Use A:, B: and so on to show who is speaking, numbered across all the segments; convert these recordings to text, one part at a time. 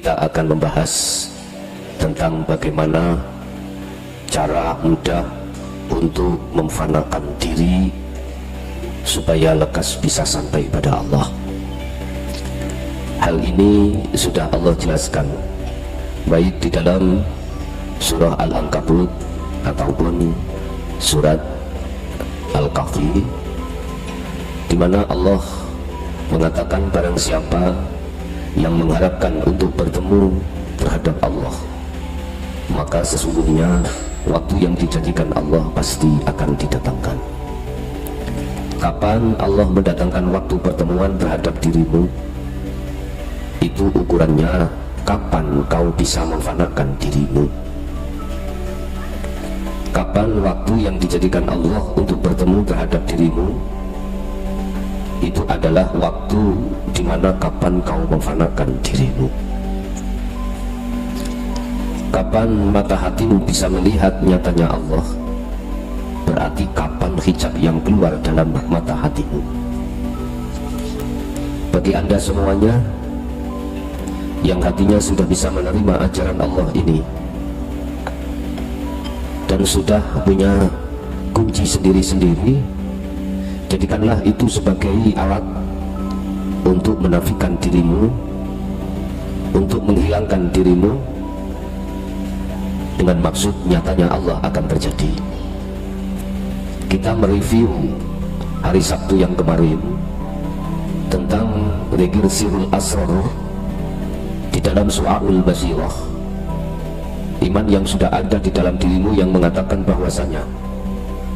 A: kita akan membahas tentang bagaimana cara mudah untuk memfanakan diri supaya lekas bisa sampai pada Allah. Hal ini sudah Allah jelaskan baik di dalam surah Al-Ankabut ataupun surat Al-Kahfi, di mana Allah mengatakan barang siapa yang mengharapkan untuk bertemu terhadap Allah, maka sesungguhnya waktu yang dijadikan Allah pasti akan didatangkan. Kapan Allah mendatangkan waktu pertemuan terhadap dirimu? Itu ukurannya kapan kau bisa memfanakan dirimu. Kapan waktu yang dijadikan Allah untuk bertemu terhadap dirimu? Itu adalah waktu di mana kapan kau memfanakan dirimu. Kapan mata hatimu bisa melihat nyatanya Allah? Berarti kapan hijab yang keluar dalam mata hatimu. Bagi Anda semuanya yang hatinya sudah bisa menerima ajaran Allah ini dan sudah punya kunci sendiri-sendiri, jadikanlah itu sebagai alat untuk menafikan dirimu, untuk menghilangkan dirimu, dengan maksud nyatanya Allah akan terjadi. Kita mereview hari Sabtu yang kemarin tentang Zikir Sirrul Asrar di dalam Su'aul Basirah. Iman yang sudah ada di dalam dirimu yang mengatakan bahwasanya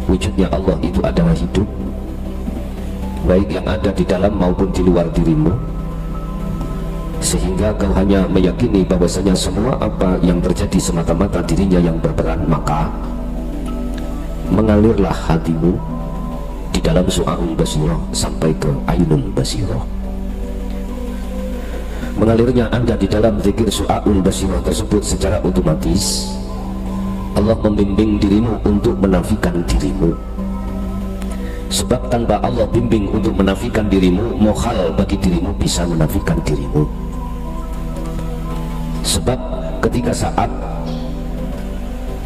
A: wujudnya Allah itu adalah hidup, baik yang ada di dalam maupun di luar dirimu, sehingga kau hanya meyakini bahwasanya semua apa yang terjadi semata-mata dirinya yang berperan. Maka mengalirlah hatimu di dalam Su'aul Basirah sampai ke Ainul Basirah. Mengalirnya Anda di dalam zikir Su'aul Basirah tersebut secara otomatis Allah membimbing dirimu untuk menafikan dirimu. Sebab tanpa Allah bimbing untuk menafikan dirimu, mukhal bagi dirimu bisa menafikan dirimu. Sebab ketika saat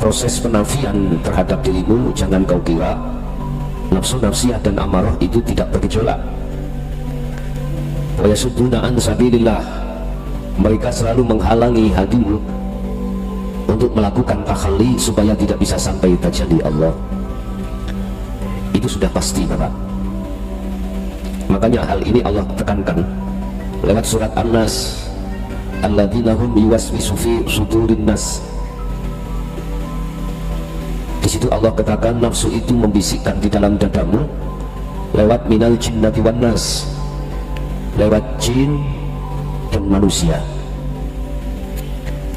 A: proses penafian terhadap dirimu, jangan kau kira nafsu nafsiyah dan amarah itu tidak bergejolak. Wa yasudduna an sabilillah, mereka selalu menghalangi hatimu untuk melakukan takhalli supaya tidak bisa sampai tajalli Allah. Itu sudah pasti, Bapak. Makanya hal ini Allah tekankan lewat surat An-Nas, alladzina hum yuwaswisu fi sudurin nas. Di situ Allah katakan nafsu itu membisikkan di dalam dadamu lewat minal jinnati wan nas, lewat jin dan manusia.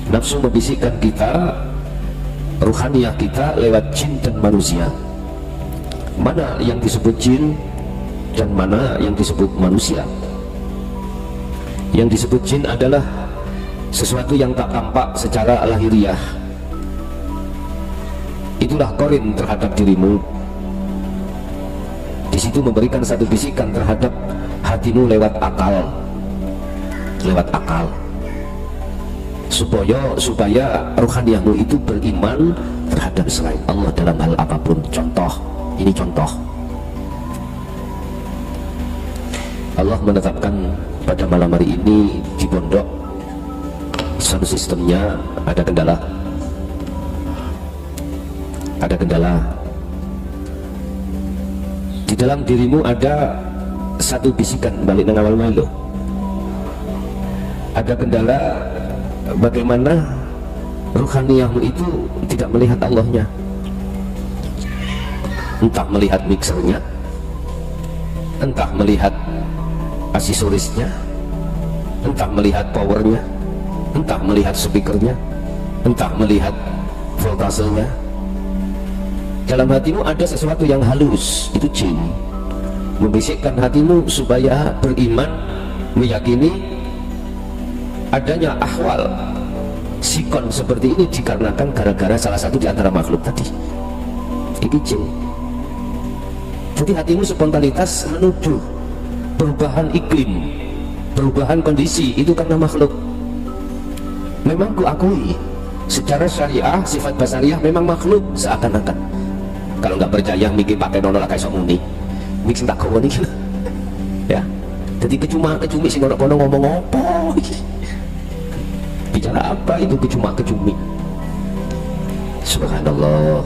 A: Nafsu membisikkan kita, ruhaniyah kita lewat jin dan manusia. Mana yang disebut jin dan mana yang disebut manusia? Yang disebut jin adalah sesuatu yang tak tampak secara lahiriah. Itulah korin terhadap dirimu. Di situ memberikan satu bisikan terhadap hatimu lewat akal, supaya rohaniyahmu itu beriman terhadap selain Allah dalam hal apapun. Ini contoh Allah menetapkan pada malam hari ini di pondok sound sistemnya ada kendala. Di dalam dirimu ada satu bisikan balik nang awal malu. Ada kendala bagaimana ruhaniyahmu itu tidak melihat Allahnya. Entah melihat mixernya, entah melihat aksesorisnya, entah melihat powernya, entah melihat speakernya, entah melihat voltasenya. Dalam hatimu ada sesuatu yang halus, itu jin membisikkan hatimu supaya beriman, meyakini adanya ahwal sikon seperti ini dikarenakan gara-gara salah satu di antara makhluk tadi. Ini jin. Jadi hatimu spontanitas menuju perubahan iklim, perubahan kondisi itu karena makhluk. memang kuakui secara syariah sifat basariah memang makhluk seakan-akan. Kalau nggak percaya mikir pakai nono lah kayak somuni mikir tak kau nih ya. Jadi kecumi sih kono ngomong apa bicara apa itu kecumi. Subhanallah.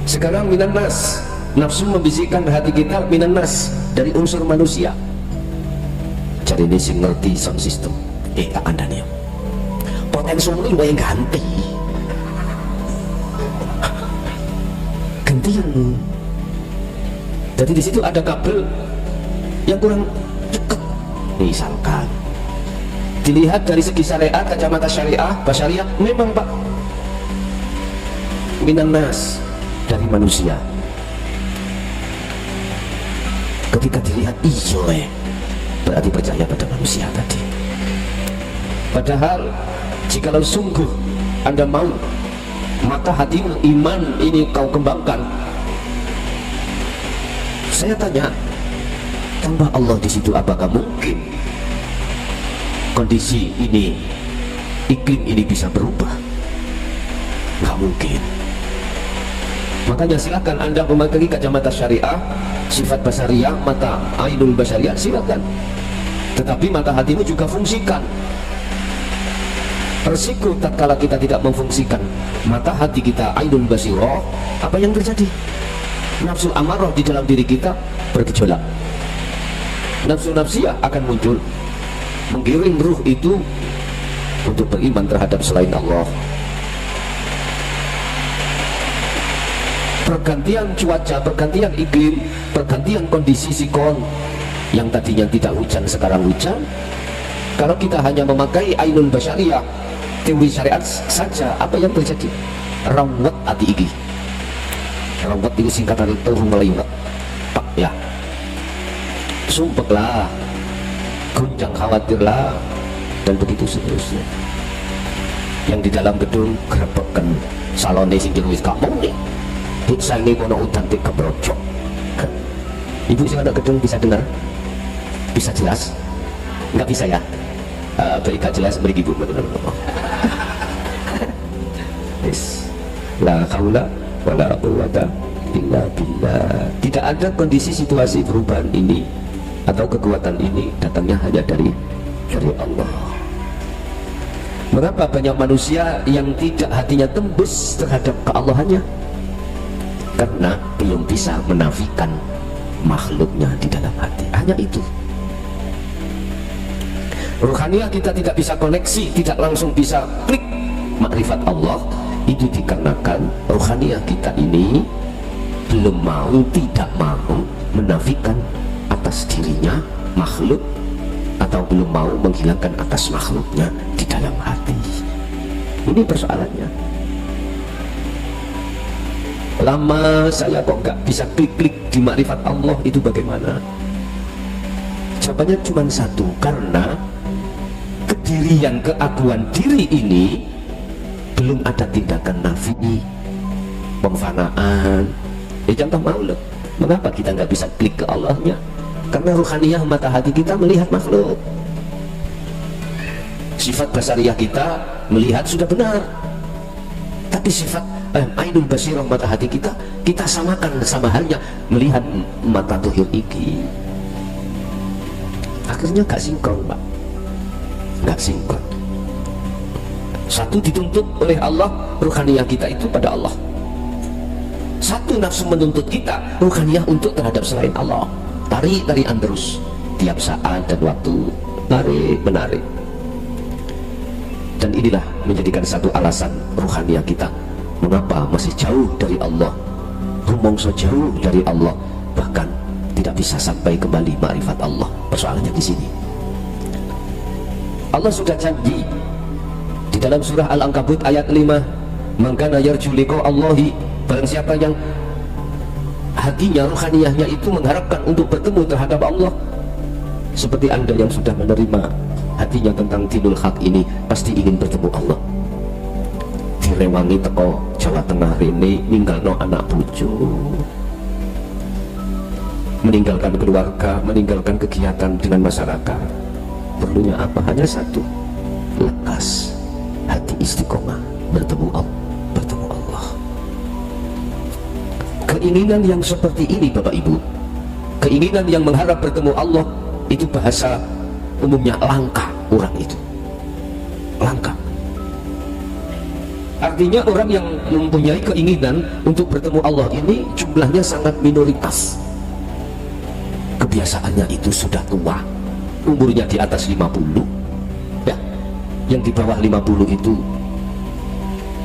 A: Sekarang minan nas, nafsu membisikkan hati kita, minan nas, dari unsur manusia. Jadi ini sih ngerti sound system. Tak kandani potensi ini lumayan ganti gantian. Jadi di situ ada kabel yang kurang dekat, misalkan dilihat dari segi syariat, kacamata syariah, basyariah, memang Pak, minan nas, dari manusia. Ketika dilihat iya, berarti percaya pada manusia tadi. Padahal jikalau sungguh Anda mau mata hatimu iman ini kau kembangkan, saya tanya, tanpa Allah di situ apakah mungkin kondisi ini, iklim ini bisa berubah? Nggak mungkin. Makanya silakan Anda memakai kacamata syariah, sifat basariah, mata ainul basariah, silakan. Tetapi mata hatimu juga fungsikan. Resiko tatkala kita tidak memfungsikan mata hati kita ainul basirah, apa yang terjadi? Nafsu amarah di dalam diri kita bergejolak. Nafsu nafsiyah akan muncul, menggiring ruh itu untuk beriman terhadap selain Allah. Pergantian cuaca, pergantian iklim, pergantian kondisi sikon, yang tadinya tidak hujan sekarang hujan. Kalau kita hanya memakai ainul basyariah, teori syariat saja, apa yang terjadi? Rawat hati iki. Rawat itu singkatan itu Melayu Pak ya. Sumpeklah, gunjang khawatirlah, dan begitu seterusnya. Yang di dalam gedung gerebekan salone sing wis kamu nih. Put sange kono udan tik kebrojok. Ibu sing ada gedung bisa dengar? Bisa jelas? Enggak bisa ya? Beri jelas, beri ibu. Yes. La haula wala quwwata illa billah. Tidak ada kondisi situasi perubahan ini atau kekuatan ini datangnya hanya dari Allah. Mengapa banyak manusia yang tidak hatinya tembus terhadap keallahannya? Karena belum bisa menafikan makhluknya di dalam hati. Hanya itu. Ruhaniah kita tidak bisa koneksi, tidak langsung bisa klik makrifat Allah. Itu dikarenakan ruhaniah kita ini belum mau, tidak mau menafikan atas dirinya makhluk, atau belum mau menghilangkan atas makhluknya di dalam hati. Ini persoalannya. Lama saya kok nggak bisa klik-klik di makrifat Allah, itu bagaimana? Jawabannya cuma satu, karena kedirian, keaguan diri ini belum ada tindakan nafi, pemfanaan. Contoh maulud, mengapa kita nggak bisa klik ke Allahnya? Karena ruhaniyah mata hati kita melihat makhluk. Sifat basariah kita melihat sudah benar, tapi sifat ainul basirah mata hati kita samakan sama halnya melihat mata tuhir iki. Akhirnya gak sinkron Pak, gak sinkron. Satu dituntut oleh Allah, ruhaniyah kita itu pada Allah. Satu nafsu menuntut kita, ruhaniyah untuk terhadap selain Allah. Tarik-tarikan terus tiap saat dan waktu, tarik menarik. Dan inilah menjadikan satu alasan ruhaniyah kita mengapa masih jauh dari Allah, rumongso jauh dari Allah, bahkan tidak bisa sampai kembali ma'rifat Allah. Persoalannya di sini. Allah sudah janji di dalam surah Al-Ankabut ayat 5, "Man kana yarju liqa Allahi", barang siapa yang hatinya, ruhaniyahnya itu mengharapkan untuk bertemu terhadap Allah, seperti Anda yang sudah menerima hatinya tentang dinul haq ini, pasti ingin bertemu Allah. Direwangi teko Jawa Tengah rene, ninggalno anak bojo, meninggalkan keluarga, meninggalkan kegiatan dengan masyarakat. Perlunya apa? Hanya satu, ikhlas, hati istiqomah bertemu Allah. Keinginan yang seperti ini Bapak Ibu, keinginan yang mengharap bertemu Allah, itu bahasa umumnya langka. Orang itu langka. Artinya orang yang mempunyai keinginan untuk bertemu Allah ini jumlahnya sangat minoritas. Kebiasaannya itu sudah tua, umurnya di atas 50 ya, yang di bawah 50 itu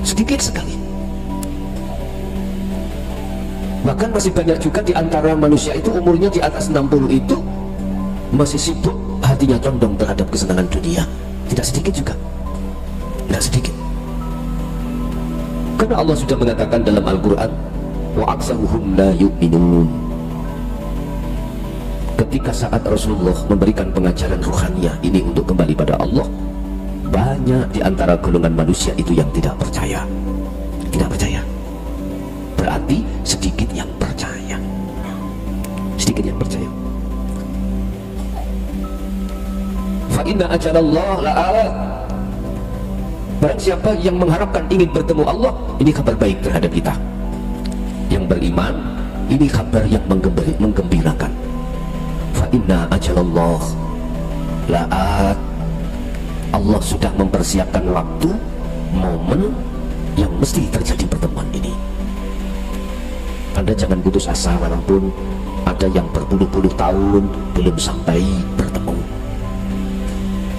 A: sedikit sekali. Bahkan masih banyak juga di antara manusia itu umurnya di atas 60 itu masih sibuk, hatinya condong terhadap kesenangan dunia. Tidak sedikit juga, tidak sedikit. Karena Allah sudah mengatakan dalam Al-Quran, wa aksaruhum la yu'minun. Ketika saat Rasulullah memberikan pengajaran ruhaniyah ini untuk kembali pada Allah, banyak di antara golongan manusia itu yang tidak percaya. Tidak percaya. Berarti sedikit yang percaya. Sedikit yang percaya. Fa inna ajalallah la'at. Barang siapa yang mengharapkan ingin bertemu Allah, ini kabar baik terhadap kita. Yang beriman, ini kabar yang menggembirakan. Fa inna ajalallah la'at. Allah sudah mempersiapkan waktu, momen yang mesti terjadi pertemuan ini. Anda jangan putus asa walaupun ada yang berpuluh-puluh tahun belum sampai bertemu.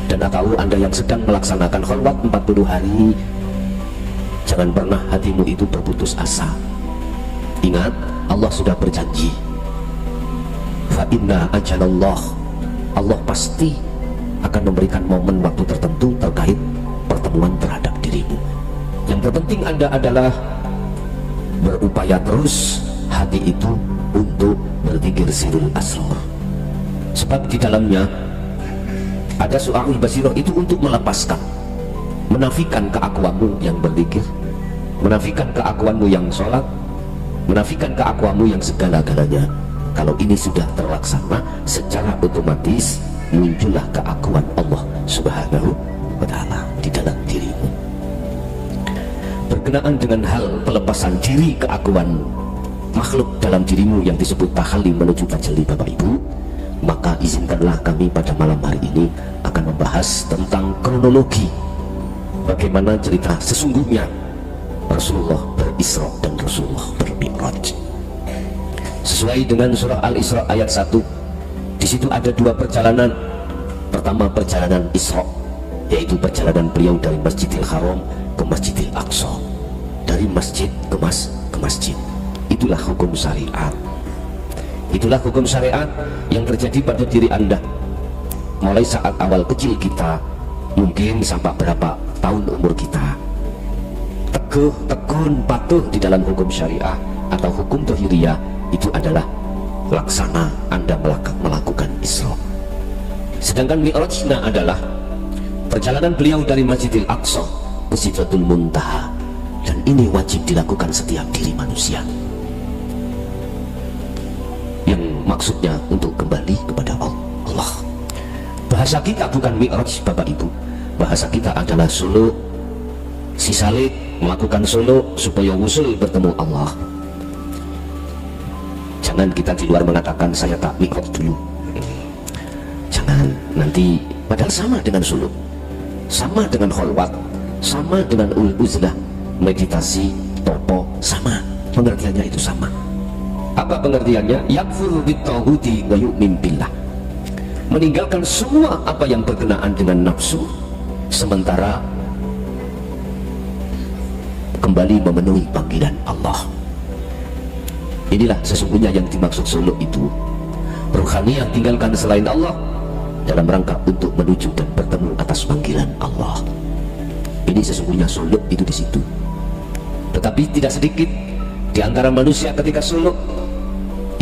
A: Dan atau Anda yang sedang melaksanakan kholwat 40 hari, jangan pernah hatimu itu berputus asa. Ingat, Allah sudah berjanji, fa inna ajalallah, Allah pasti akan memberikan momen waktu tertentu terkait pertemuan terhadap dirimu. Yang terpenting Anda adalah berupaya terus hati itu untuk berzikir sirul asrar. Sebab di dalamnya ada su'arul basiroh itu untuk melepaskan, menafikan keakuanmu yang berzikir, menafikan keakuanmu yang sholat, menafikan keakuanmu yang segala-galanya. Kalau ini sudah terlaksana, secara otomatis muncullah keakuan Allah Subhanahu wa ta'ala di dalam dirimu. Berkenaan dengan hal pelepasan diri keakuan makhluk dalam dirimu yang disebut tahalli menuju tajalli Bapak Ibu, maka izinkanlah kami pada malam hari ini akan membahas tentang kronologi bagaimana cerita sesungguhnya Rasulullah berisra dan Rasulullah bermi'raj. Sesuai dengan surah Al-Isra ayat 1, di situ ada dua perjalanan. Pertama perjalanan Isra, yaitu perjalanan beliau dari Masjidil Haram ke Masjidil Aqsa, dari masjid ke masjid. Itulah hukum syariat. Itulah hukum syariat yang terjadi pada diri Anda mulai saat awal kecil kita, mungkin sampai berapa tahun umur kita, teguh, tekun, patuh di dalam hukum syariah atau hukum dhahiriyah. Itu adalah laksana Anda melakukan Isra. Sedangkan Mi'rajna adalah perjalanan beliau dari Masjidil Aqsa ke Sidratul Muntaha, dan ini wajib dilakukan setiap diri manusia, yang maksudnya untuk kembali kepada Allah. Bahasa kita bukan Mi'raj Bapak Ibu, bahasa kita adalah suluk, si salib melakukan suluk supaya wusul bertemu Allah. Jangan kita di luar mengatakan saya tak Mi'raj dulu, jangan, nanti padahal sama dengan suluk, sama dengan kholwat, sama dengan uzlah, meditasi, topo, sama, pengertiannya itu sama. Apa pengertiannya? Yakfur bittaghuti wa yu'min billah, meninggalkan semua apa yang berkenaan dengan nafsu, sementara kembali memenuhi panggilan Allah. Inilah sesungguhnya yang dimaksud suluk itu. Ruhaniyah tinggalkan selain Allah dalam rangka untuk menuju dan bertemu atas panggilan Allah. Ini sesungguhnya suluk itu di situ. Tetapi tidak sedikit di antara manusia ketika suluk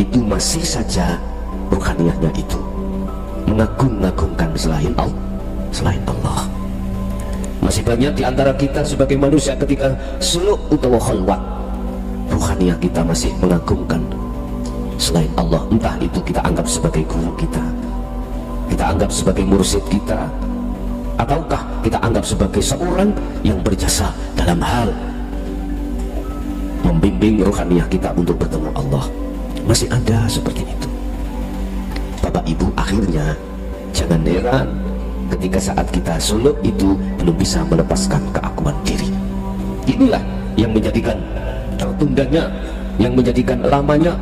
A: itu masih saja ruhaniyahnya itu mengagung-agungkan selain Allah. Masih banyak di antara kita sebagai manusia ketika suluk utawa khalwat, ruhaniyah kita masih mengagungkan selain Allah. Entah itu kita anggap sebagai guru kita anggap sebagai mursyid kita, Ataukah kita anggap sebagai seorang yang berjasa dalam hal membimbing rohaniah kita untuk bertemu Allah? Masih ada seperti itu. Bapak Ibu, akhirnya jangan heran ketika saat kita suluk itu belum bisa melepaskan keakuan diri. Inilah yang menjadikan tertundanya, yang menjadikan lamanya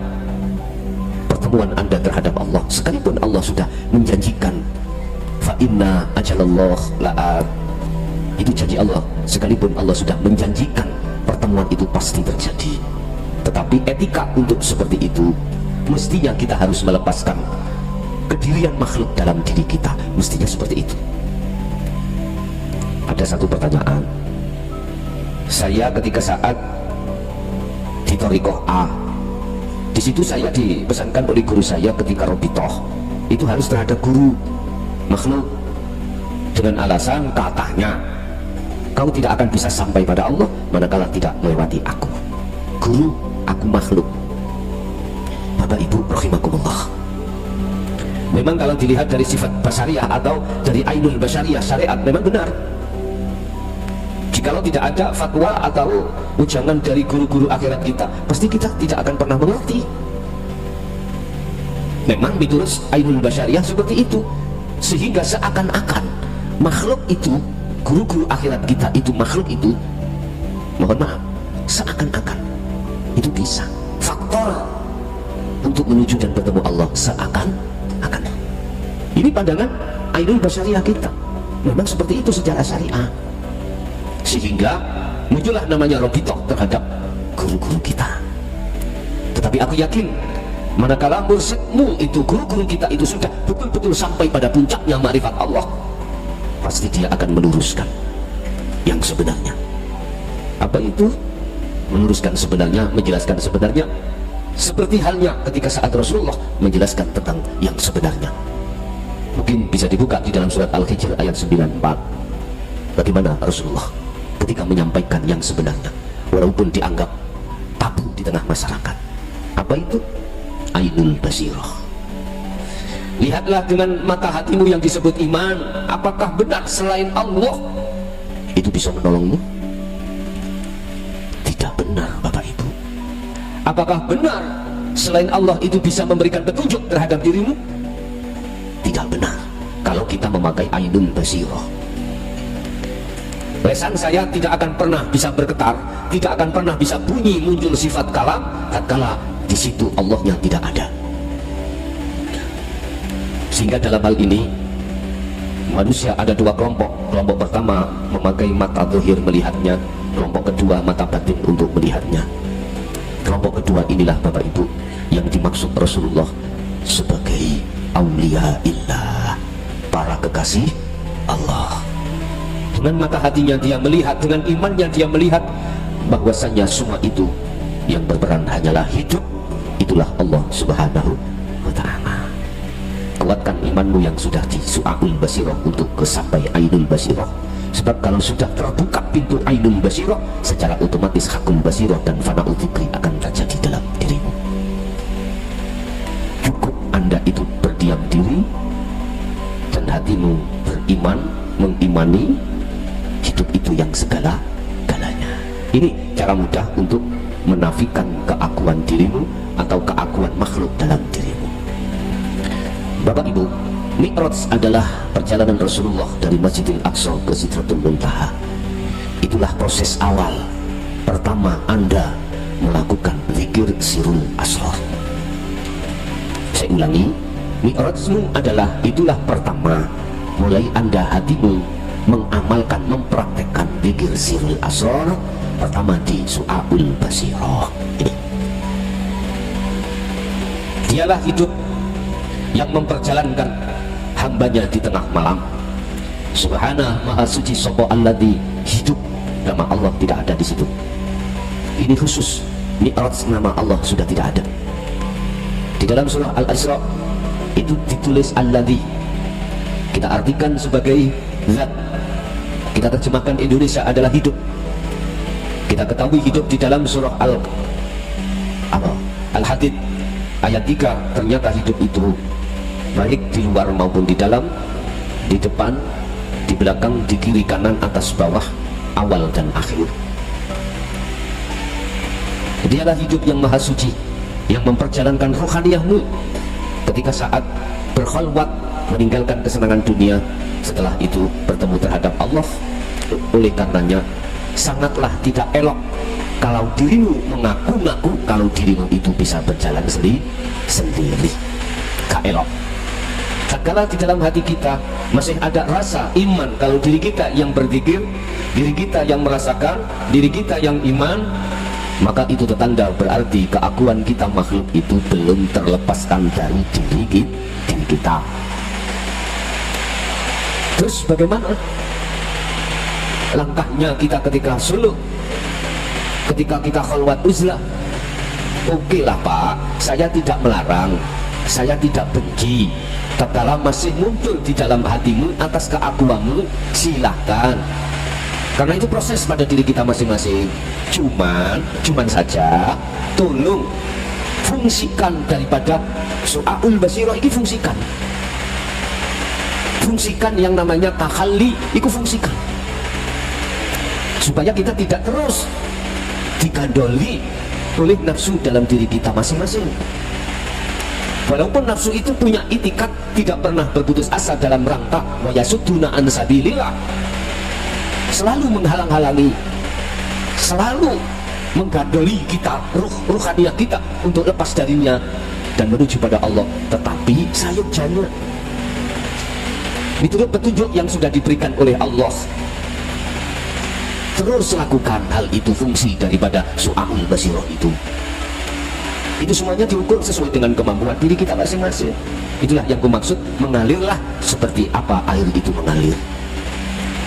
A: pertemuan Anda terhadap Allah, sekalipun Allah sudah menjanjikan fa inna ajalallah la'at. Itu janji Allah, sekalipun Allah sudah menjanjikan pertemuan itu pasti terjadi. Tetapi etika untuk seperti itu, mestinya kita harus melepaskan kedirian makhluk dalam diri kita, mestinya seperti itu. Ada satu pertanyaan, saya ketika saat di Thariqah A, di situ saya dipesankan oleh guru saya ketika robitoh itu harus terhadap guru makhluk, dengan alasan katanya kau tidak akan bisa sampai pada Allah manakala tidak melewati aku. Guru, aku makhluk. Bapak Ibu rahimakumullah, memang kalau dilihat dari sifat basyariah atau dari ainul basyariah syariat memang benar. Jikalau tidak ada fatwa atau ujangan dari guru-guru akhirat kita, pasti kita tidak akan pernah mengerti. Memang menurut ainul basyariah seperti itu, sehingga seakan-akan makhluk itu, guru-guru akhirat kita itu, makhluk itu, mohon maaf, seakan-akan itu bisa faktor untuk menuju dan bertemu Allah, seakan-akan. Ini pandangan ainul basyariah kita, memang seperti itu secara syariah, sehingga muncullah namanya robitoh terhadap guru-guru kita. Tetapi aku yakin manakala mursyidmu itu, guru-guru kita itu sudah betul-betul sampai pada puncaknya ma'rifat Allah, pasti dia akan meluruskan yang sebenarnya. Apa itu? Meluruskan sebenarnya, menjelaskan sebenarnya, seperti halnya ketika saat Rasulullah menjelaskan tentang yang sebenarnya. Mungkin bisa dibuka di dalam surat Al-Hijr ayat 94. Bagaimana Rasulullah ketika menyampaikan yang sebenarnya, walaupun dianggap tabu di tengah masyarakat. Apa itu? Ainul basirah. Lihatlah dengan mata hatimu yang disebut iman, apakah benar selain Allah itu bisa menolongmu? Tidak benar Bapak Ibu. Apakah benar selain Allah itu bisa memberikan petunjuk terhadap dirimu? Tidak benar kalau kita memakai ainul basirah. Lesan saya tidak akan pernah bisa bergetar, tidak akan pernah bisa bunyi muncul sifat kalam tatkala di situ Allahnya tidak ada. Sehingga dalam hal ini manusia ada dua kelompok. Kelompok pertama memakai mata zahir melihatnya, kelompok kedua mata batin untuk melihatnya. Kelompok kedua inilah Bapak Ibu yang dimaksud Rasulullah sebagai aulia illah, para kekasih Allah. Dengan mata hatinya dia melihat, dengan imannya dia melihat bahwasanya semua itu yang berperan hanyalah hidup, itulah Allah Subhanahu wa ta'ala. Kuatkan imanmu yang sudah di su'aul basirah untuk kesampai ainul basirah. Sebab kalau sudah terbuka pintu ainul basirah, secara otomatis hakul basirah dan fana'ul dzikri akan terjadi dalam dirimu. Cukup Anda itu berdiam diri dan hatimu beriman, mengimani hidup itu yang segala-galanya. Ini cara mudah untuk menafikan keakuan dirimu atau keakuan makhluk dalam dirimu. Bapak Ibu, Mi'raj adalah perjalanan Rasulullah dari Masjidil Aqsa ke Sidratul Muntaha. Itulah proses awal pertama Anda melakukan zikir sirul asrar. Saya ulangi, Mi'rajmu adalah itulah pertama mulai Anda hatimu mengamalkan, mempraktekkan zikir sirul asrar pertama di su'aul basirah. Ini dialah hidup yang memperjalankan hambanya di tengah malam. Subhana maha suci sapa alladzi, hidup nama Allah tidak ada di situ. Ini khusus Mi'raj, nama Allah sudah tidak ada. Di dalam surah Al-Isra itu ditulis alladzi, kita artikan sebagai zat, kita terjemahkan Indonesia adalah hidup. Kita ketahui hidup di dalam surah Al-Hadid ayat 3, ternyata hidup itu baik di luar maupun di dalam, di depan, di belakang, di kiri, kanan, atas, bawah, awal dan akhir. Dialah hidup yang maha suci, yang memperjalankan rohaniyahmu ketika saat berkhalwat, meninggalkan kesenangan dunia, setelah itu bertemu terhadap Allah. Oleh karenanya sangatlah tidak elok kalau dirimu mengaku-ngaku kalau dirimu itu bisa berjalan sendiri. Gak elok. Tatkala di dalam hati kita masih ada rasa iman kalau diri kita yang berzikir, diri kita yang merasakan, diri kita yang iman, maka itu tanda berarti keakuan kita makhluk itu belum terlepaskan dari diri kita. Terus bagaimana langkahnya kita ketika suluk, ketika kita khalwat uzlah? Oke lah Pak, saya tidak melarang, saya tidak benci. Tatkala masih muncul di dalam hatimu atas keakuanmu, silahkan, karena itu proses pada diri kita masing-masing. Cuman saja tolong fungsikan daripada su'aul basirah ini, fungsikan yang namanya takhalli itu, fungsikan supaya kita tidak terus digandoli oleh nafsu dalam diri kita masing-masing. Walaupun nafsu itu punya itikat tidak pernah berputus asa dalam rangka wa yasudduna an sabilillah, selalu menghalang-halangi, selalu menggandoli kita, ruhaniyah kita untuk lepas darinya dan menuju pada Allah. Tetapi sayangnya menurut petunjuk yang sudah diberikan oleh Allah, terus lakukan hal itu, fungsi daripada su'aul basirah itu semuanya diukur sesuai dengan kemampuan diri kita masing-masing. Itulah yang kumaksud mengalirlah seperti apa air itu mengalir.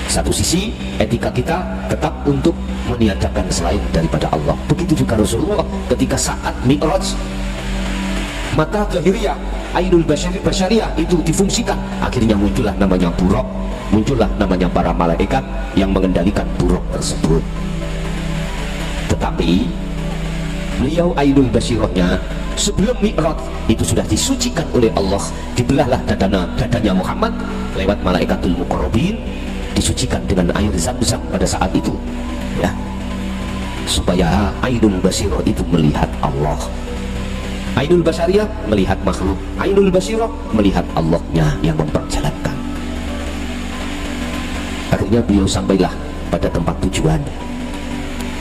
A: Satu sisi etika kita tetap untuk meniadakan selain daripada Allah. Begitu juga Rasulullah ketika saat Mi'raj, mata zahiriyah, ainul basyariyah itu difungsikan, akhirnya muncullah namanya buraq, muncullah namanya para malaikat yang mengendalikan buraq tersebut. Tetapi beliau ainul basyirahnya sebelum Mi'raj itu sudah disucikan oleh Allah, dibelahlah dadanya Muhammad lewat malaikatul muqarrabin, disucikan dengan air zam-zam pada saat itu, ya, supaya ainul basyirah itu melihat Allah. Ainul basyariyah melihat makhluk, ainul basyirah melihat Allahnya yang memperjalankan. Akhirnya beliau sampailah pada tempat tujuan.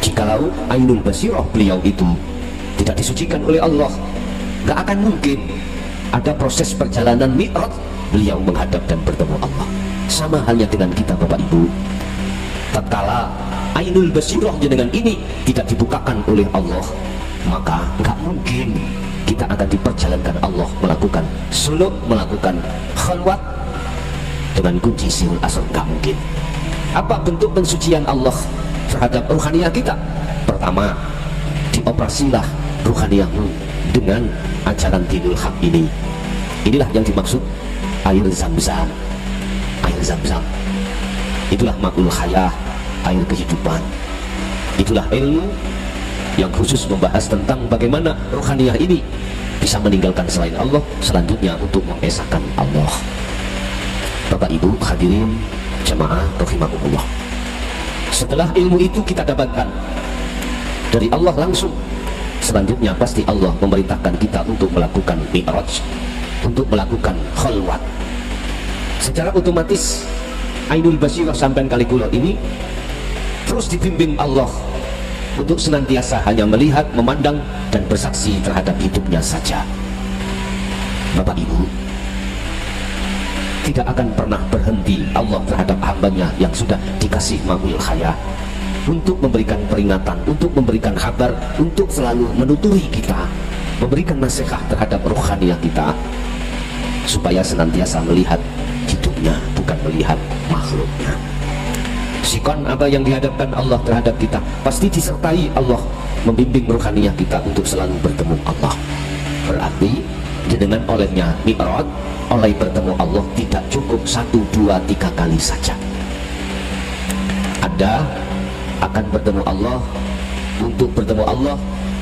A: Jikalau ainul basyirah beliau itu tidak disucikan oleh Allah, gak akan mungkin ada proses perjalanan Mi'raj beliau menghadap dan bertemu Allah. Sama halnya dengan kita Bapak Ibu, tatkala ainul basyirah dengan ini tidak dibukakan oleh Allah, maka gak mungkin kita akan diperjalankan Allah melakukan suluk, melakukan khalwat dengan kunci sirul asr. Gak mungkin. Apa bentuk pensucian Allah terhadap ruhaniyah kita? Pertama, dioperasilah ruhaniyahmu dengan ajaran dinul haq ini. Inilah yang dimaksud air zam-zam. Air zam-zam itulah ma'ul hayah, air kehidupan. Itulah ilmu yang khusus membahas tentang bagaimana ruhaniyah ini bisa meninggalkan selain Allah, selanjutnya untuk mengesahkan Allah. Bapak Ibu hadirin jamaah rahimakumullah, setelah ilmu itu kita dapatkan dari Allah langsung, selanjutnya pasti Allah memerintahkan kita untuk melakukan Mi'raj, untuk melakukan khalwat. Secara otomatis ainul basyirah sampai kalikulah ini terus dibimbing Allah untuk senantiasa hanya melihat, memandang, dan bersaksi terhadap hidupnya saja. Bapak Ibu, tidak akan pernah berhenti Allah terhadap hambanya yang sudah dikasih ma'ul hayah, untuk memberikan peringatan, untuk memberikan kabar, untuk selalu menuturi kita, memberikan nasihat terhadap rohaniyah kita, supaya senantiasa melihat hidupnya, bukan melihat makhluknya. Sikon apa yang dihadapkan Allah terhadap kita pasti disertai Allah membimbing rohaniyah kita untuk selalu bertemu Allah. Berarti dengan olehnya Mi'raj, oleh bertemu Allah tidak cukup 1, 2, 3 kali saja. Anda akan bertemu Allah. Untuk bertemu Allah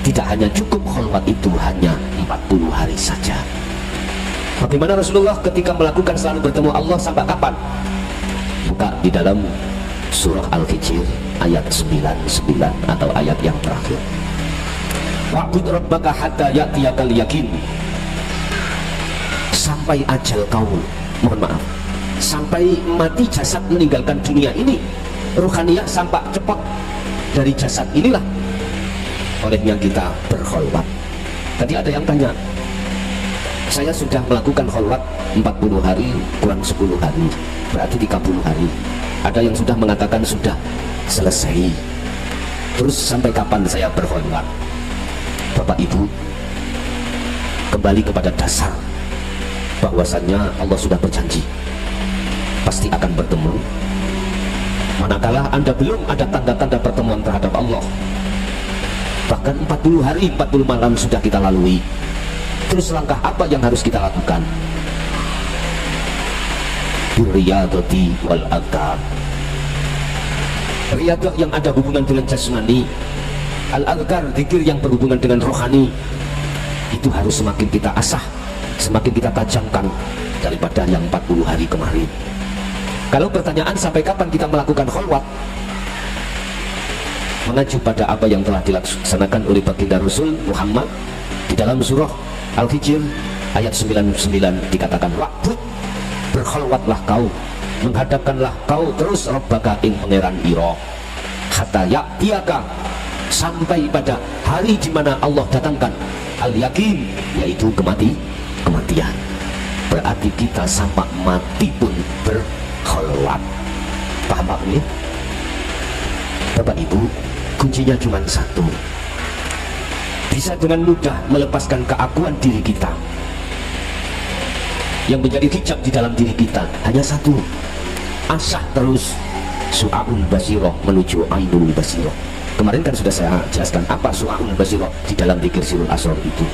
A: tidak hanya cukup khalwat itu hanya 40 hari saja. Bagaimana Rasulullah ketika melakukan selalu bertemu Allah sampai kapan? Buka di dalam surah Al-Hijr ayat 99 atau ayat yang terakhir. Wa'bud rabbaka hatta ya'tiyakal yakin. Sampai ajal kau, mohon maaf, sampai mati jasad meninggalkan dunia ini, ruhaniyah sampai cepat dari jasad inilah olehnya kita berkholwat. Tadi ada yang tanya, saya sudah melakukan kholwat 40 hari kurang 10 hari, berarti 30 hari. Ada yang sudah mengatakan sudah selesai. Terus sampai kapan saya berkholwat? Bapak Ibu, kembali kepada dasar bahwasannya Allah sudah berjanji pasti akan bertemu. Manakala Anda belum ada tanda-tanda pertemuan terhadap Allah, bahkan 40 hari 40 malam sudah kita lalui, terus langkah apa yang harus kita lakukan? Riyadati wal adhkar. Riyadah yang ada hubungan dengan jasmani, al-adhkar, zikir yang berhubungan dengan rohani, itu harus semakin kita asah, semakin kita tajamkan daripada yang 40 hari kemarin. Kalau pertanyaan sampai kapan kita melakukan kholwat, mengacu pada apa yang telah dilaksanakan oleh baginda Rasul Muhammad di dalam surah Al-Hijr ayat 99 dikatakan, wa'bud, berkholwatlah kau, menghadapkanlah kau terus rabbaka ing pangeran ira, hatta ya'tiyaka, sampai pada hari di mana Allah datangkan al-yakin, yaitu kematian. Berarti kita sampai mati pun berkholwat. Paham Pak ini? Bapak Ibu, kuncinya cuma satu, bisa dengan mudah melepaskan keakuan diri kita. Yang menjadi hijab di dalam diri kita hanya satu, asah terus su'aul basiroh menuju ainul basiroh. Kemarin kan sudah saya jelaskan apa su'aul basiroh di dalam dzikir sirul asrar itu.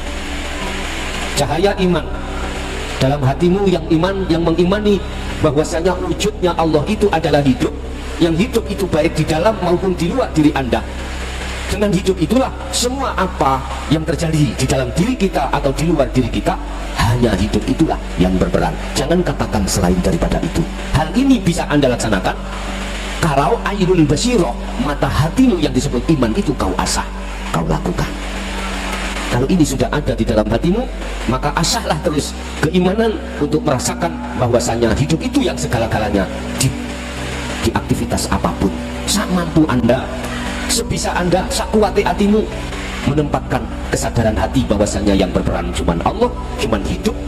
A: Cahaya iman dalam hatimu yang iman, yang mengimani bahwasanya wujudnya Allah itu adalah hidup, yang hidup itu baik di dalam maupun di luar diri Anda. Dengan hidup itulah semua apa yang terjadi di dalam diri kita atau di luar diri kita, hanya hidup itulah yang berperan. Jangan katakan selain daripada itu. Hal ini bisa Anda laksanakan kalau ainul basiroh, mata hatimu yang disebut iman itu kau asah, kau lakukan. Kalau ini sudah ada di dalam hatimu, maka asahlah terus keimanan untuk merasakan bahwasanya hidup itu yang segala-galanya di aktivitas apapun. Sak mampu Anda, sebisa Anda, sak kuati hatimu, menempatkan kesadaran hati bahwasanya yang berperan cuman Allah, cuman hidup.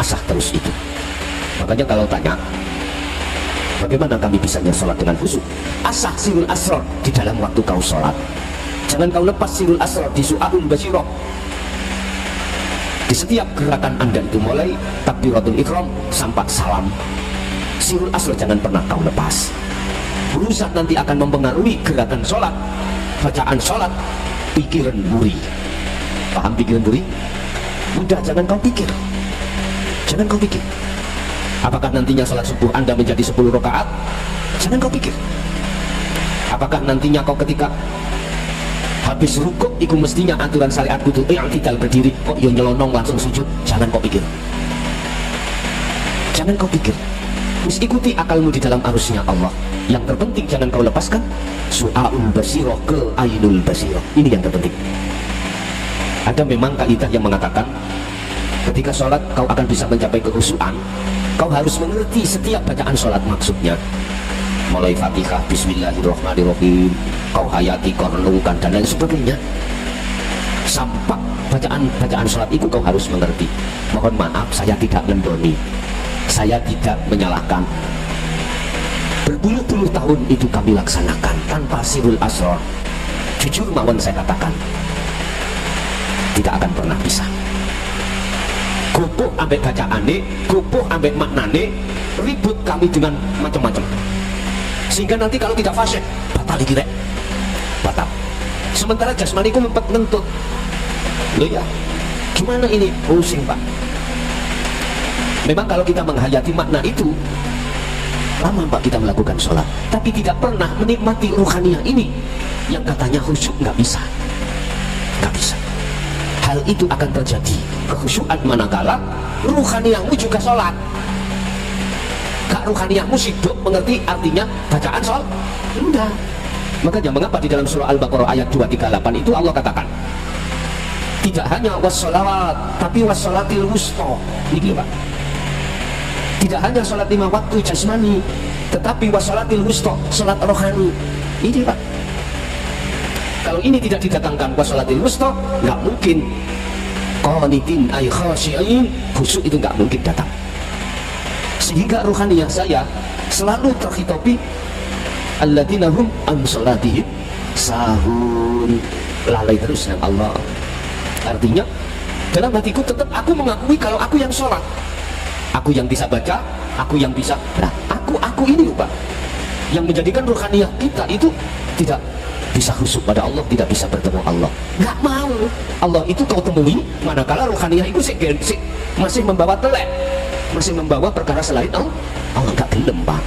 A: Asah terus itu. Makanya kalau tanya, bagaimana kami bisanya sholat dengan khusyuk? Asah sirul asrar di dalam waktu kau sholat. Jangan kau lepas sirul asrar di su'aul basiroh. Di setiap gerakan Anda itu, mulai takbiratul ihram sampai salam, sirul asrar jangan pernah kau lepas. Urusan nanti akan mempengaruhi gerakan sholat, bacaan sholat, pikiran buri. Paham pikiran buri? Udah, jangan kau pikir, jangan kau pikir. Apakah nantinya sholat subuh Anda menjadi 10 rakaat? Jangan kau pikir. Apakah nantinya kau ketika habis rukuk itu mestinya aturan syariat kudu i'tidal berdiri, kok yo nyelonong langsung sujud? Jangan kau pikir, jangan kau pikir. Terus ikuti akalmu di dalam arusnya Allah. Yang terpenting jangan kau lepaskan su'aul basiroh ke ainul basiroh. Ini yang terpenting. Ada memang kaidah yang mengatakan ketika sholat kau akan bisa mencapai kekhusyuan, kau harus mengerti setiap bacaan sholat maksudnya. Mulai Fatihah, Bismillahirrahmanirrahim, kau hayati, kau renungkan dan lain sebagainya. Sampai bacaan sholat itu kau harus mengerti. Mohon maaf, saya tidak mendoni, saya tidak menyalahkan. Berpuluh-puluh tahun itu kami laksanakan tanpa sirul asrar. Jujur mawon saya katakan, tidak akan pernah bisa. Gopoh ambek bacaane, gopoh ambek maknane, ribut kami dengan macam-macam. Sehingga nanti kalau tidak fasih, batal dikira, batal. Sementara jasmaniku mempat ngentut. Loh ya, gimana ini? Pusing Pak. Memang kalau kita menghayati makna itu, lama Pak kita melakukan sholat, tapi tidak pernah menikmati ruhaniyah ini yang katanya khusyuk. Nggak bisa, nggak bisa. Hal itu akan terjadi kekhusyuan manakala ruhaniyahmu juga sholat. Gak Sehingga ruhaniyahmu sibuk mengerti artinya bacaan sholat? Enggak. Makanya mengapa di dalam surah Al-Baqarah ayat 238 itu Allah katakan tidak hanya wassalat, tapi wassalatil wusta. Ini Pak. Tidak hanya sholat 5 waktu jasmani, tetapi wassalatil wusta, sholat rohani. Ini Pak. Kalau ini tidak didatangkan wassalatil wusta, nggak mungkin qanitin ay khashi'in, khusyuk itu nggak mungkin datang. Sehingga ruhaniyah saya selalu terhitopi alladzina hum an sholatihim sahun, lalai terus dengan Allah. Artinya dalam hatiku tetap aku mengakui kalau aku yang sholat, aku yang bisa baca, aku yang bisa. Nah, aku ini lupa yang menjadikan ruhaniyah kita itu tidak bisa khusyuk pada Allah, tidak bisa bertemu Allah. Nggak mau. Allah itu kau temui manakala ruhaniyah itu masih membawa telek, masih membawa perkara selain Allah. Allah nggak gelem Pak.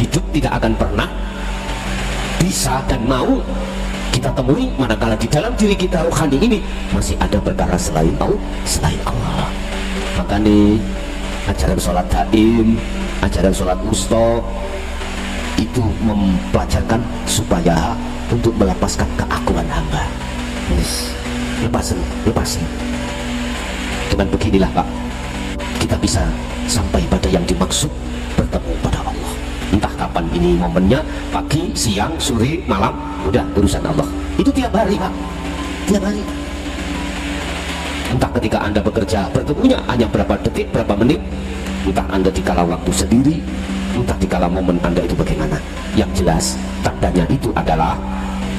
A: Hidup tidak akan pernah bisa dan mau kita temui manakala di dalam diri kita rohani ini masih ada perkara selain Allah. Maka nih ajaran sholat daim, ajaran sholat wusta itu mempelajarkan supaya untuk melepaskan keakuan hamba. Yes. Lepasin. Dengan beginilah Pak, kita bisa sampai pada yang dimaksud, bertemu pada Allah. Entah kapan ini momennya, pagi, siang, sore, malam, udah urusan Allah. Itu tiap hari Pak, tiap hari. Entah ketika Anda bekerja, bertemunya hanya berapa detik, berapa menit. Entah Anda dikala waktu sendiri, entah dikala momen Anda itu bagaimana. Yang jelas tandanya itu adalah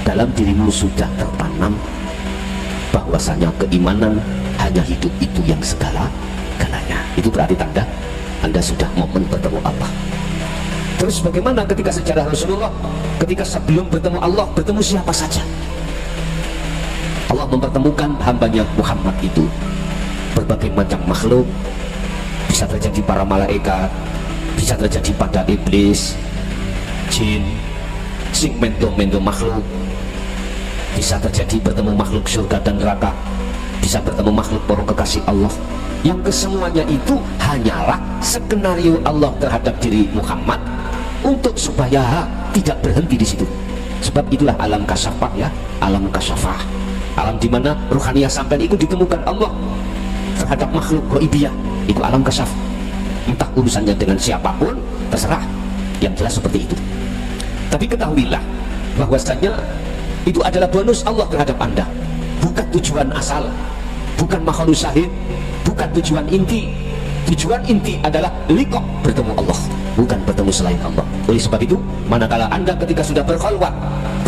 A: dalam dirimu sudah tertanam bahwasanya keimanan hanya hidup itu yang segala-galanya. Itu berarti tanda Anda sudah momen bertemu Allah. Terus bagaimana ketika sejarah Rasulullah, ketika sebelum bertemu Allah, bertemu siapa saja? Allah mempertemukan hambanya Muhammad itu berbagai macam makhluk. Bisa terjadi para malaikat, bisa terjadi pada iblis, jin, sing mendo makhluk. Bisa terjadi bertemu makhluk surga dan neraka, bisa bertemu makhluk para kekasih Allah. Yang kesemuanya itu hanyalah skenario Allah terhadap diri Muhammad untuk supaya tidak berhenti di situ. Sebab itulah alam kasyafah ya, alam kasyafah, alam di mana ruhaniyah sampai itu ditemukan Allah terhadap makhluk ghaibiyah. Itu alam kasyaf. Entah urusannya dengan siapapun terserah, yang jelas seperti itu. Tapi ketahuilah bahwasanya itu adalah bonus Allah terhadap Anda, bukan tujuan asal, bukan makhluk syahid, bukan tujuan inti. Tujuan inti adalah liqah, bertemu Allah, bukan bertemu selain Allah. Oleh sebab itu, manakala Anda ketika sudah berkhalwat,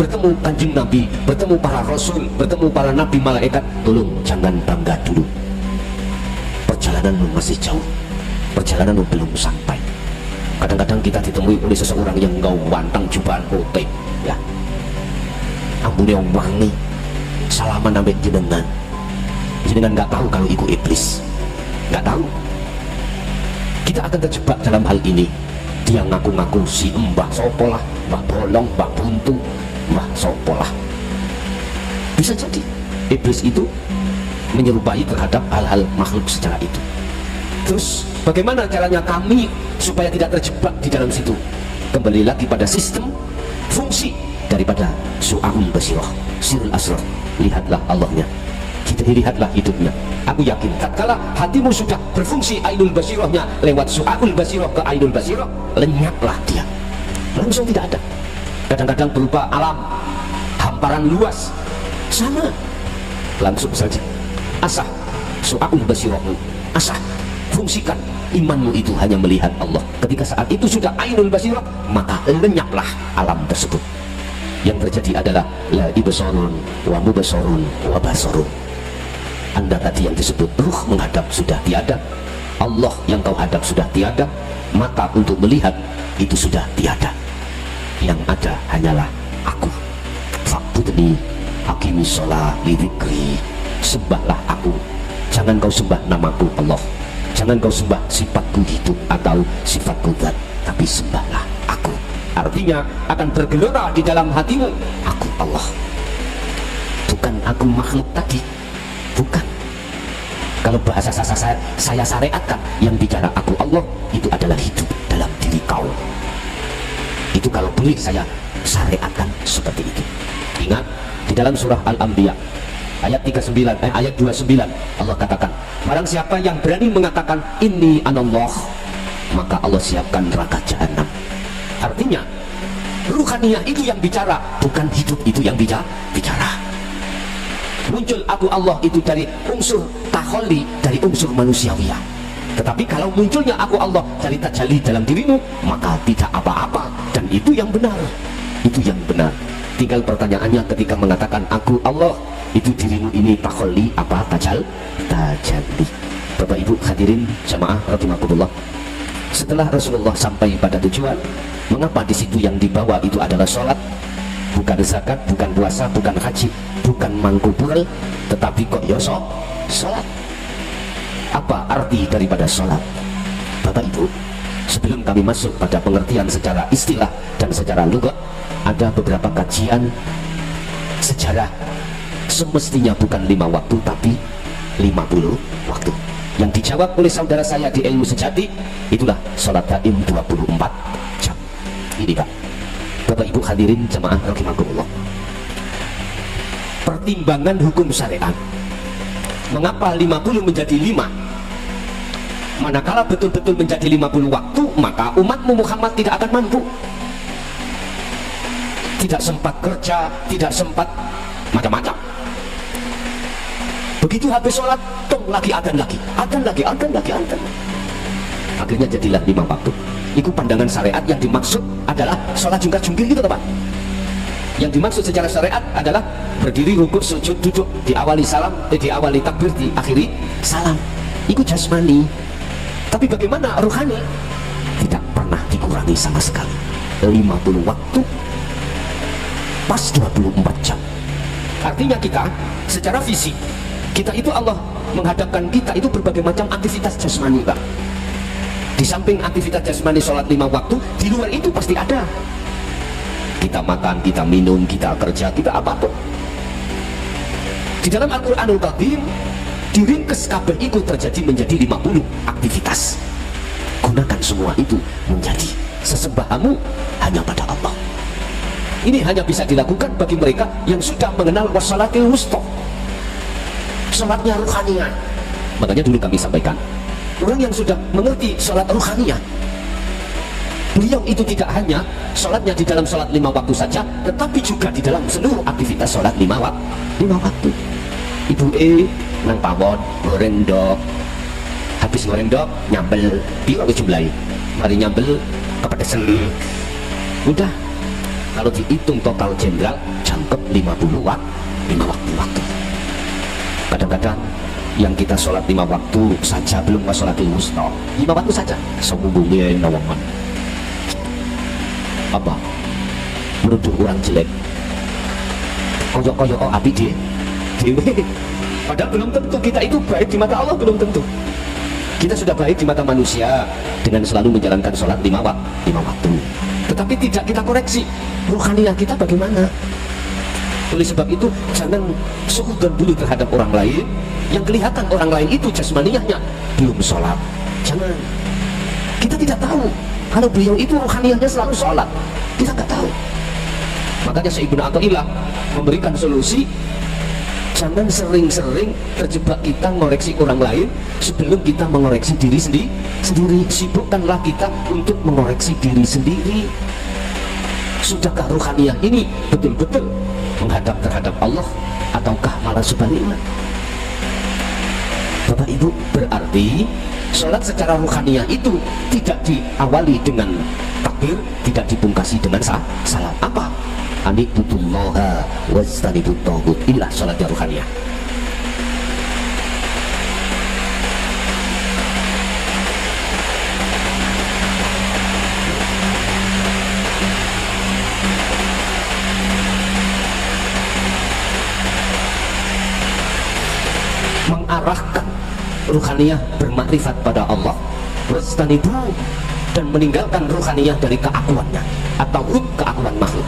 A: bertemu kanjeng Nabi, bertemu para rasul, bertemu para nabi malaikat, tolong jangan bangga dulu. Perjalananmu masih jauh, perjalananmu belum sampai. Kadang-kadang kita ditemui oleh seseorang yang ngau wantang jubahan putih, ya, ambune wangi, salaman ambek jenengan nggak tahu kalau itu iblis, nggak tahu. Kita akan terjebak dalam hal ini. Dia ngaku-ngaku si mbah sopolah, mbah bolong, mbah buntu, mbah sopolah. Bisa jadi iblis itu menyerupai terhadap hal-hal makhluk secara itu. Terus bagaimana caranya kami supaya tidak terjebak di dalam situ? Kembali lagi pada sistem fungsi daripada su'aul basirah, sirul asrar. Lihatlah Allahnya, kita lihatlah hidupnya. Aku yakin tatkala hatimu sudah berfungsi ainul basirahnya lewat su'aul basirah ke ainul basirah, lenyaplah dia, langsung tidak ada. Kadang-kadang berupa alam, hamparan luas, sama, langsung saja asah su'aul basirahmu, asah fungsikan imanmu itu hanya melihat Allah. Ketika saat itu sudah ainul basirah, maka lenyaplah alam tersebut. Yang terjadi adalah la ibsarun wa mubasarun wa basarun. Anda tadi yang disebut ruh menghadap sudah tiada, Allah yang kau hadap sudah tiada, mata untuk melihat itu sudah tiada. Yang ada hanyalah aku. Fa'budni aqimis shalah li dzikri. Sembahlah aku, jangan kau sembah namaku Allah, jangan kau sembah sifatku hidup atau sifatku zat, tapi sembahlah aku. Artinya akan bergelora di dalam hatimu, aku Allah, bukan aku makhluk tadi, bukan. Kalau bahasa saya syariatkan, yang bicara aku Allah itu adalah hidup dalam kau. Itu kalau boleh saya syariatkan seperti itu. Ingat di dalam surah Al-Anbiya ayat 29 Allah katakan, barang siapa yang berani mengatakan inni anallah, maka Allah siapkan neraka jahanam. Artinya ruhaniyah itu yang bicara, bukan hidup itu yang bicara. Muncul aku Allah itu dari unsur takholi, dari unsur manusiawiyah. Tetapi kalau munculnya aku Allah dari tajalli dalam dirimu, maka tidak apa-apa, dan itu yang benar. Itu yang benar. Tinggal pertanyaannya ketika mengatakan aku Allah, itu dirimu ini takholi apa tajalli? Bapak Ibu hadirin jamaah rahimakumullah. Setelah Rasulullah sampai pada tujuan, mengapa di situ yang dibawa itu adalah sholat, bukan zakat, bukan puasa, bukan haji, bukan mangkubul, tetapi kok ya sholat? Apa arti daripada sholat? Bapak Ibu, sebelum kami masuk pada pengertian secara istilah dan secara lughat, ada beberapa kajian sejarah. Semestinya bukan 5 waktu tapi 50 waktu. Yang dijawab oleh saudara saya di ilmu sejati, itulah sholat daim 24 jam. Ini Pak, Bapak Ibu hadirin jemaah rahimakumullah. Pertimbangan hukum syariat, mengapa 50 menjadi 5? Manakala betul-betul menjadi 50 waktu, maka umatmu Muhammad tidak akan mampu. Tidak sempat kerja, tidak sempat macam-macam. Begitu habis sholat, tong lagi adzan lagi. Akhirnya jadilah 5 waktu. Itu pandangan syariat. Yang dimaksud adalah sholat jungkir-jungkir gitu teman. Yang dimaksud secara syariat adalah berdiri, rukuk, sujud, duduk, diawali salam, diawali takbir, diakhiri salam. Itu jasmani. Tapi bagaimana ruhani? Tidak pernah dikurangi sama sekali. 50 waktu pas 24 jam. Artinya kita secara fisik, kita itu Allah menghadapkan kita itu berbagai macam aktivitas jasmani Pak. Di samping aktivitas jasmani sholat 5 waktu, di luar itu pasti ada. Kita makan, kita minum, kita kerja, kita apapun. Di dalam Al-Quranul Karim diringkes kabeh itu terjadi menjadi 50 aktivitas. Gunakan semua itu menjadi sesembahamu hanya pada Allah. Ini hanya bisa dilakukan bagi mereka yang sudah mengenal wassalatil wusta, sholatnya ruhaniyah. Makanya dulu kami sampaikan, orang yang sudah mengerti sholat ruhaniyah, beliau itu tidak hanya sholatnya di dalam sholat 5 waktu saja, tetapi juga di dalam seluruh aktivitas sholat 5 waktu. Ibu nang pawon goreng dok, habis goreng dok nyambel biar jumlahi, mari nyambel kepedesan. Udah, kalau dihitung total jenderal jangkep 50 waktu. Kadang-kadang yang kita sholat 5 waktu saja belum ke sholatil wusta, 5 waktu saja sembunyi nawangan. Apa? Menuduh orang jelek, koyok-koyok api dia dewe. Padahal belum tentu kita itu baik di mata Allah, belum tentu. Kita sudah baik di mata manusia dengan selalu menjalankan sholat 5 waktu. Tetapi tidak kita koreksi ruhaniyah kita bagaimana. Oleh sebab itu jangan suudzon dulu terhadap orang lain yang kelihatan orang lain itu jasmaniyahnya belum sholat. Jangan. Kita tidak tahu kalau beliau itu ruhaniyahnya selalu sholat, kita tidak tahu. Makanya Syekh Ibnu Athaillah memberikan solusi, jangan sering-sering terjebak kita mengoreksi orang lain sebelum kita mengoreksi diri sendiri. Sibukkanlah kita untuk mengoreksi diri sendiri. Sudahkah ruhaniyah ini betul-betul menghadap terhadap Allah ataukah malah sebaliknya? Bapak Ibu, berarti sholat secara ruhaniyah itu tidak diawali dengan takbir, tidak dipungkasi dengan salam. Apa? Anibudullaha wastanibut taghut. Inilah sholat yang ruhaniyah. Mengarahkan ruhaniyah bermakrifat pada Allah, wastanibu, dan meninggalkan ruhaniyah dari keakuannya atau keakuan makhluk.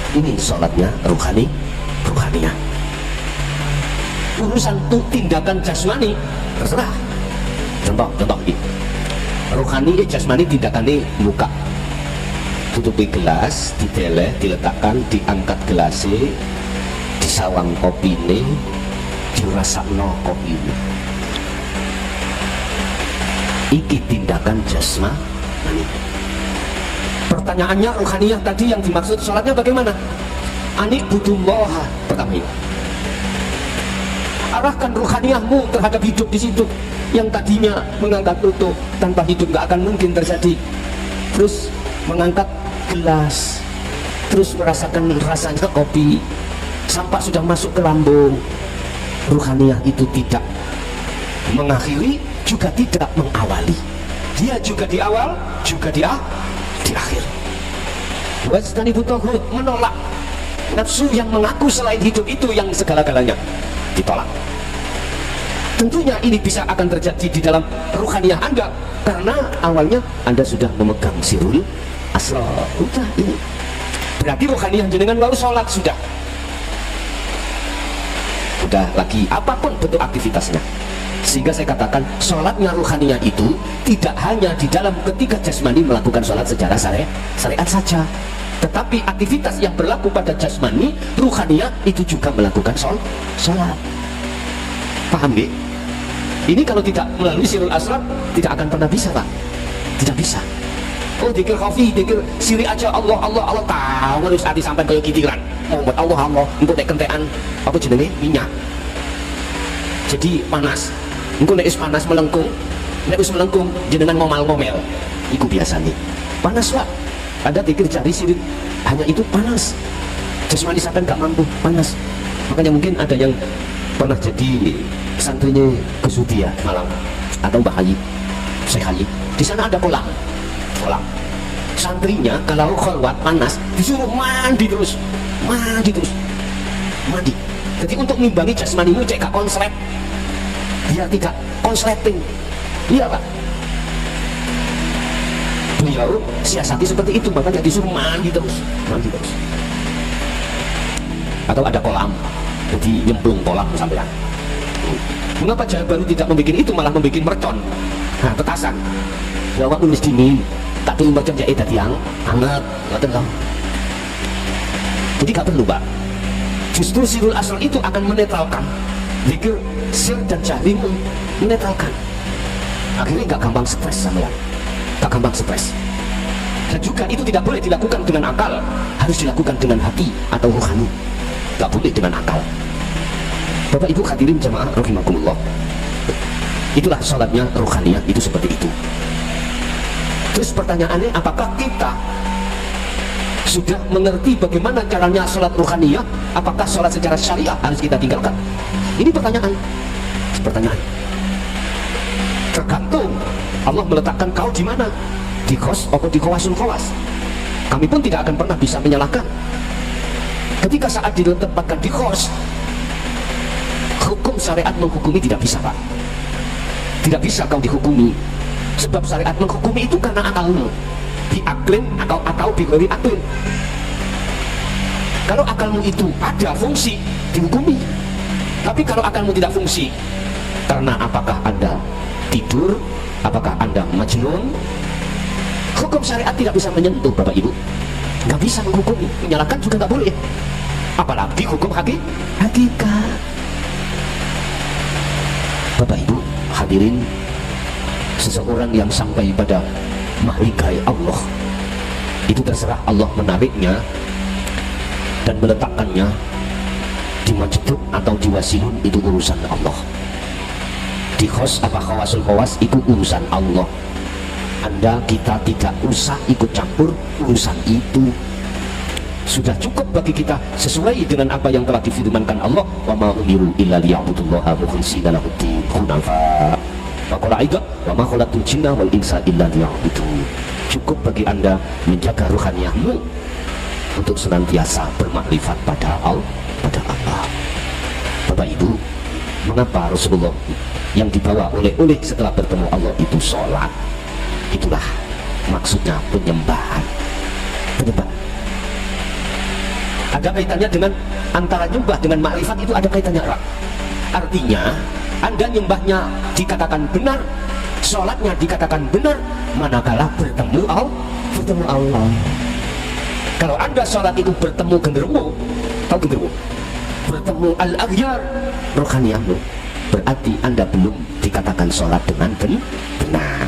A: Ini sholatnya ruhaniyah. Urusan tindakan jasmani terserah. Contoh ini, rohani jasmani tindakannya buka tutupi gelas, diteleh, diletakkan, diangkat gelasnya, disawang kopi ini, dirasakno kopi ini. Iki tindakan jasmani. Pertanyaannya rohaniyah tadi yang dimaksud sholatnya bagaimana? Anik budullah pertama ini. Arahkan rohaniyahmu terhadap hidup di situ. Yang tadinya mengangkat lutut tanpa hidup nggak akan mungkin terjadi. Terus mengangkat gelas, terus merasakan rasanya kopi, sampai sudah masuk ke lambung. Rohaniyah itu tidak mengakhiri, juga tidak mengawali. Dia juga di awal, juga di akhir. Wajtanibu taghut, menolak nafsu yang mengaku selain hidup itu yang segala-galanya, ditolak. Tentunya ini bisa akan terjadi di dalam ruhaniyah Anda, karena awalnya Anda sudah memegang sirul asrar. Udah ini berarti ruhaniyah jenengan lalu sholat sudah lagi apapun bentuk aktivitasnya. Sehingga saya katakan sholatnya ruhaniyah itu tidak hanya di dalam ketika jasmani melakukan sholat secara syariat saja, tetapi aktivitas yang berlaku pada jasmani ruhaniyah itu juga melakukan sholat. Paham deh? Ini kalau tidak melalui sirul asrar tidak akan pernah bisa, Pak. Tidak bisa. Oh, dikir khafi, dikir siri aja Allah tahu harus hati sampai kayak kitiran. Oh, buat Allah untuk kentean apa jenenge minyak. Jadi panas. Engko nek panas melengkung, nek wis melengkung jenengan ngomel-ngomel. Iku biasanya. Panas, Pak. Ada dikir cari siri hanya itu panas. Jasmani sampai enggak mampu, panas. Makanya mungkin ada yang pernah jadi santrinya Kesudia malam atau Mbah Haji, Syekh Haji. Di sana ada kolam. Santrinya kalau kholwat panas disuruh mandi terus. Jadi untuk ngimbangi jasmanimu cek gak konslet, biar tidak konsleting. Iya, Pak. Beliau siasati seperti itu, makanya disuruh mandi terus. Atau ada kolam, jadi nyemplung kolam sampean. Mengapa jawaban tidak membuat itu, malah membuat mercon? Nah, petasan. Jawab nulis dingin, tak tuh mercon jahit tadi yang hangat, nggak tahu. Jadi gak perlu, Pak. Justru sirul asal itu akan menetralkan zikir, sir dan jahrimu, menetralkan. Akhirnya gak gampang stres sampean, gak gampang stres. Dan juga itu tidak boleh dilakukan dengan akal, harus dilakukan dengan hati atau rohani. Gak boleh dengan akal. Bapak Ibu hadirin jamaah rahimakumullah, itulah sholatnya rohaniyah itu seperti itu. Terus pertanyaannya, apakah kita sudah mengerti bagaimana caranya sholat rohaniyah? Apakah sholat secara syariah harus kita tinggalkan? Ini pertanyaan. Tergantung Allah meletakkan kau di mana, di khos atau di khawasul khawas. Kami pun tidak akan pernah bisa menyalahkan. Ketika saat ditempatkan di khos, hukum syariat menghukumi tidak bisa, Pak. Tidak bisa kau dihukumi, sebab syariat menghukumi itu karena akalmu, diaklin atau bigori aklin. Kalau akalmu itu ada fungsi, dihukumi. Tapi kalau akalmu tidak fungsi, karena apakah Anda tidur, apakah Anda majnun, hukum syariat tidak bisa menyentuh, Bapak Ibu. Nggak bisa menghukumi, menyalahkan juga nggak boleh. Apalagi hukum hakikat. Bapak Ibu hadirin, seseorang yang sampai pada mahligai Allah itu terserah Allah menariknya dan meletakkannya di majdur atau di wasilun, itu urusan Allah. Di khos apa khawasul khawas itu urusan Allah. Anda, kita tidak usah ikut campur urusan itu. Sudah cukup bagi kita sesuai dengan apa yang telah difirmankan Allah, wa ma umiru illa liya'budullaha mukhlishina lahud-din hunafa. Wa aidan wa ma khalaqtul jinna wal insa illa liya'budun. Cukup bagi Anda menjaga rohaniyahmu untuk senantiasa bermakrifat pada Allah. Bapak Ibu, mengapa Rasulullah yang dibawa oleh setelah bertemu Allah itu sholat? Itulah maksudnya penyembahan. Ada kaitannya dengan antara nyembah dengan makrifat, itu ada kaitannya erat. Artinya Anda nyembahnya dikatakan benar sholatnya dikatakan benar manakala bertemu Allah. Kalau Anda sholat itu bertemu genderuwo, tahu genderuwo? Bertemu al-aghyar, rohaniahmu, berarti Anda belum dikatakan sholat dengan benar.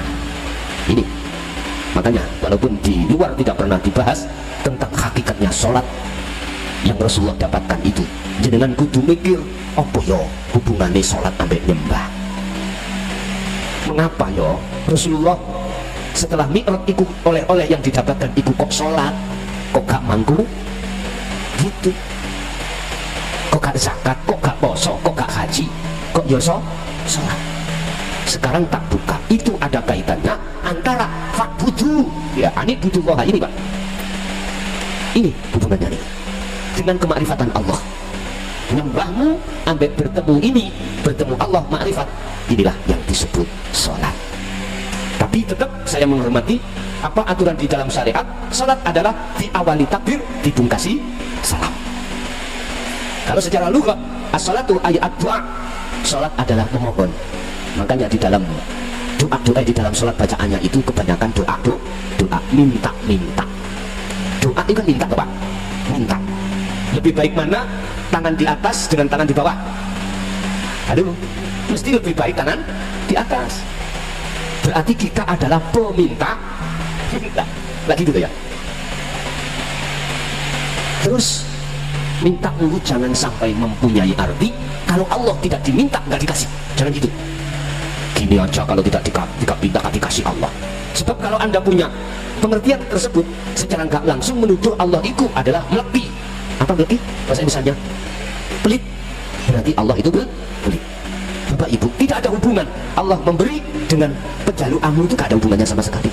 A: Ini makanya walaupun di luar tidak pernah dibahas tentang hakikatnya sholat yang Rasulullah dapatkan itu, jenengan kudu mikir apa yo hubungannya sholat ambek nyembah. Mengapa yo Rasulullah setelah mi'raj iku oleh-oleh yang didapatkan iku kok sholat, kok gak mangku gitu, kok gak zakat, kok gak poso, kok gak haji, kok yo sholat. Sekarang tak buka, itu ada kaitannya antara fakbudu ya ini budullah ini Pak, ini hubungannya nih dengan kemakrifatan Allah. Nyembahmu ambek bertemu ini, bertemu Allah makrifat, inilah yang disebut sholat. Tapi tetap saya menghormati apa aturan di dalam syariat. Sholat adalah diawali takbir, dipungkasi salam. Kalau secara lughat as-sholatu ayat doa, sholat adalah memohon. Makanya di dalam doa di dalam sholat bacaannya itu kebanyakan doa minta. Doa itu kan minta Pak, minta. Lebih baik mana tangan di atas dengan tangan di bawah? Aduh, mesti lebih baik tangan di atas. Berarti kita adalah peminta minta lagi gitu ya. Terus minta dulu jangan sampai mempunyai arti kalau Allah tidak diminta nggak dikasih, jangan gitu. Gini aja kalau tidak minta dikasih Allah. Sebab kalau Anda punya pengertian tersebut secara nggak langsung menuduh Allah itu adalah meleki. Apa meleki? Bahasa Indonesianya pelit. Berarti Allah itu pelit. Bapak Ibu, tidak ada hubungan Allah memberi dengan pejaluanmu, itu gak ada hubungannya sama sekali.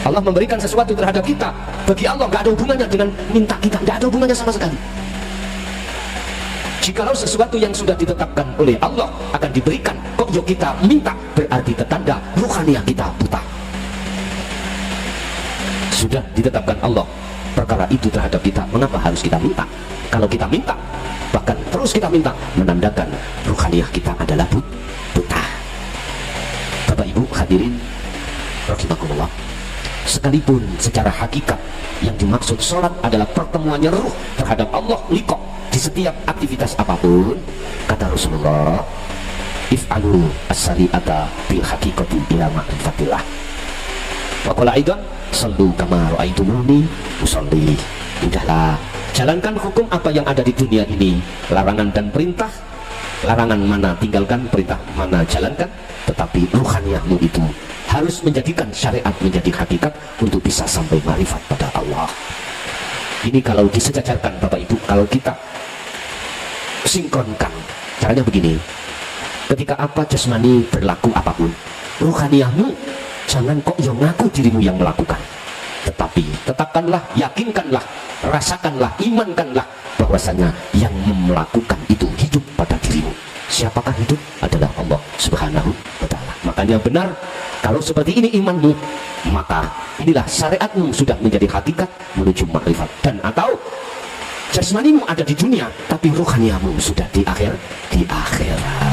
A: Allah memberikan sesuatu terhadap kita, bagi Allah gak ada hubungannya dengan minta kita, gak ada hubungannya sama sekali. Jikalau sesuatu yang sudah ditetapkan oleh Allah akan diberikan, kok yuk kita minta, berarti tetanda ruhaniah kita buta. Sudah ditetapkan Allah perkara itu terhadap kita, mengapa harus kita minta? Kalau kita minta, bahkan terus kita minta, menandakan ruhaniah kita adalah buta. Bapak Ibu hadirin rahimakumullah, sekalipun secara hakikat yang dimaksud sholat adalah pertemuannya ruh terhadap Allah liqa di setiap aktivitas apapun, kata Rasulullah, if'alu as-sari'ata bil haqiqati ila ma'rifatillah. Wa qala aidan sallu kama ra'aitumuni usolli. Udahlah, jalankan hukum apa yang ada di dunia ini, larangan dan perintah, larangan mana tinggalkan, perintah mana jalankan, tetapi ruhaniahmu itu harus menjadikan syariat menjadi hakikat untuk bisa sampai marifat pada Allah. Ini kalau disejajarkan Bapak Ibu, kalau kita sinkronkan, caranya begini. Ketika apa jasmani berlaku apapun, ruhaniahmu jangan kok yang ngaku dirimu yang melakukan, tetapi tetapkanlah, yakinkanlah, rasakanlah, imankanlah bahwasanya yang melakukan itu hidup pada dirimu. Siapakah hidup? Adalah Allah Subhanahu wa ta'ala. Makanya benar, kalau seperti ini imanmu, maka inilah syariatmu sudah menjadi hakikat menuju makrifat. Dan atau jasmanimu ada di dunia, tapi ruhaniahmu sudah di akhirat.